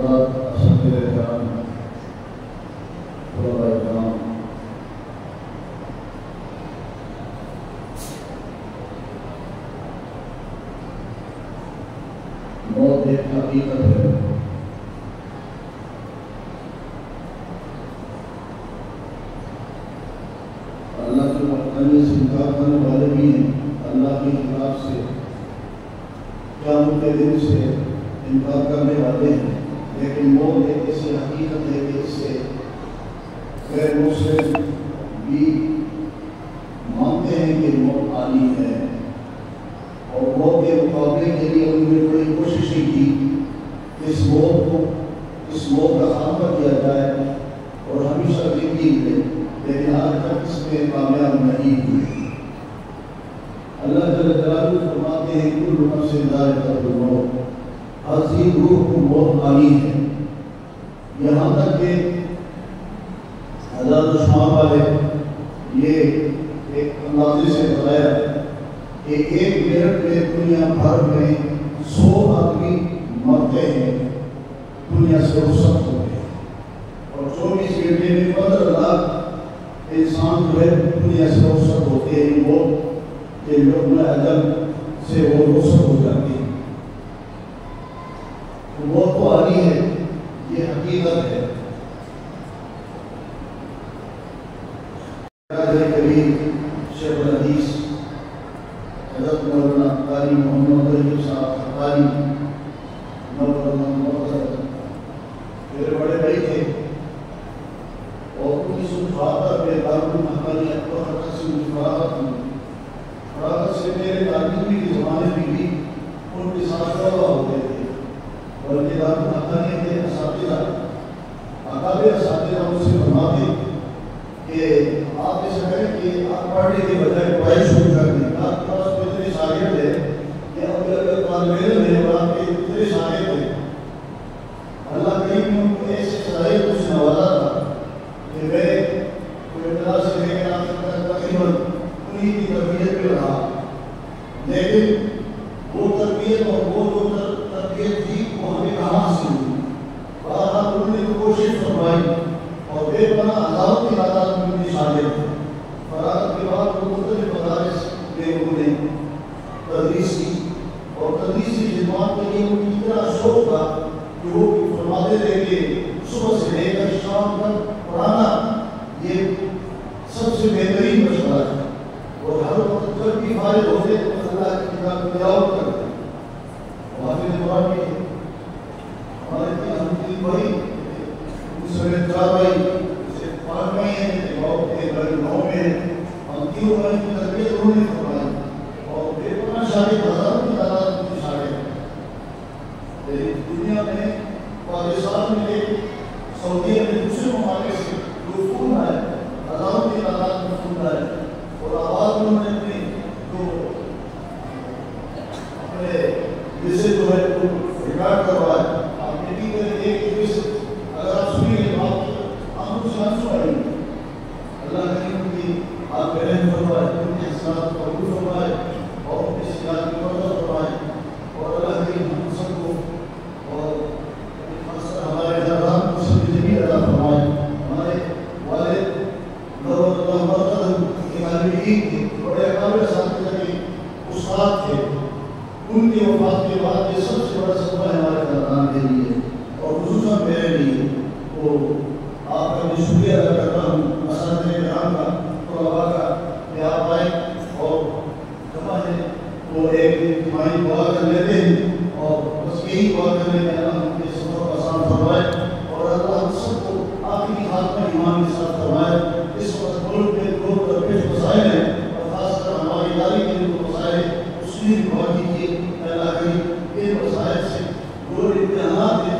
حضرات اساتذہ کرام، طلباء کرام، موت ایک حقیقت ہے۔ اللہ کے وحدانیت سے انکار کرنے والے بھی ہیں، اللہ کی کتاب سے، قیامت کے دن سے انکار کرنے والے ہیں، لیکن موت ایک ایسی حقیقت ہے کہ اس سے غیر مسلم بھی مانتے ہیں کہ موت آنی ہے، اور موت کے مقابلے کے لیے انہوں نے بڑی کوشش کی کہ اس موت کا خاتمہ کیا جائے اور ہمیشہ زندگی ملے، لیکن آج تک اس میں کامیاب نہیں ہوئی۔ اللہ جل جلالہ فرماتے ہیں کل نفس ذائقۃ الموت، ہر ذی روح کو موت آنی ہے۔ یہاں تک کہ حضرت شمار والے یہ ایک اندازے سے بتایا کہ ایک منٹ میں دنیا بھر میں 100 آدمی مرتے ہیں، دنیا سے رخصت ہوتے ہیں، اور 24 گھنٹے میں 15 لاکھ انسان جو ہے دنیا سے رخصت ہوتے ہیں، موت کے لقمہ اجل سے وہ رخصت ہو جاتے ہیں۔ تو موت تو آنی ہے، یہ حقیقت ہے۔ کریم شیخ الحدیث حضرت مولانا قاری محمد طیب صاحب قاری میرے بڑے بھائی تھے، اور 1974 میں دارالمحمدیہ اکبر سے فراغت سے میرے تعلیمی کے زمانے میں بھی ان کے ساتھ طلبا ہوتے تھے، بلکہ دارالمحمدیہ کے اساتذہ اکابر اساتذہ ان سے فرماتے کہ آپ ایسا کریں کہ آپ پڑھنے کے بجائے پڑھائی شروع کر دیں، آپ کے پاس اتنے شاگرد ہیں کہ اگر طالب علم ہے اور آپ کے اتنے شاگرد ہیں، اللہ کریم نے ان کو ایسے صلاحیت سے نوازا تھا کہ میں کوئی ابتدا سے لے کر آخر تک تقریباً انہیں کی تربیت میں رہا، لیکن وہ تربیت اور وہ جو تربیت تھی وہ ہمیں کہاں حاصل ہوئی؟ بہرحال انہوں نے کوشش فرمائی اور بے پناہ ہزاروں کی تعداد میں ان کے شاگرد تھے۔ فراغت کے بعد وہ مختلف مدارس میں انہوں نے تدریس کی، اور تدریسی خدمات کے لیے ان کی اتنا شوق تھا کہ وہ فرماتے تھے کہ صبح سے لے کر شام تک پڑھانا یہ سب سے بہترین مشغلہ ہے، اور ہر وقت جب بھی فارغ ہوتے تو اللہ کی کتاب کی تلاوت کرتے۔ حافظ قرآن کے ہمارے ہم بھائی دوسرے 4 بھائی جیسے 5 بھائی ہیں، ایک بھائی 9 میں ہیں، ہم 3 بھائی کی تربیت انہوں نے فرمائی، اور بے پناہ شاگرد ہزاروں کی تعداد میں شاگرد ہیں۔ دنیا میں پاکستان میں سعودیہ میں دوسرے ممالک سے جو فون آئے ہزاروں کی تعداد میں فون آئے، اور آواز میں انہوں نے جسے جو ہے وہ ریکارڈ کروائے۔ آپ نے بھی ایک اگر آپ سنیے آپ آنکھوں سے آنسو آئیں گے۔ اللہ کریم کی آپ کے رحم فرمائے، ان کے حسنات کو قبول فرمائے، اور ان کی سیاحت کی مدد فرمائے، اور اللہ کریم ہم سب کو اور ہمارے حضرات کو سب جمیع عطا فرمائے۔ ہمارے والد نور اللہ مرتضی کے عالمین تھے، بڑے اکابر اساتذہ کے استاد تھے، ان کی وفات کے بعد یہ سب سے بڑا صدمہ ہے ہمارے خاندان کے لیے اور خصوصاً میرے لیے۔ تو آپ کا بھی شکریہ ادا کرتا ہوں اساتذہ کرام کا، طلباء کا، کہ آپ آئے اور جمع ہے وہ ایک اجتماعی دعا کر لیتے ہیں، اور بس یہی دعا کرنے میں اللہ ہم کے سفر کو آسان فرمائے، اور اللہ ہم سب کو آخری خاتمہ ایمان کے ساتھ فرمائے۔ اس وقت ملک میں دو درپیش مسائل ہیں، اور خاص کر ہماری ادارے کے جو مسائل ہیں اس کی دعا کیجیے۔ اللہ کریم ان مسائل سے جو امتحانات ہیں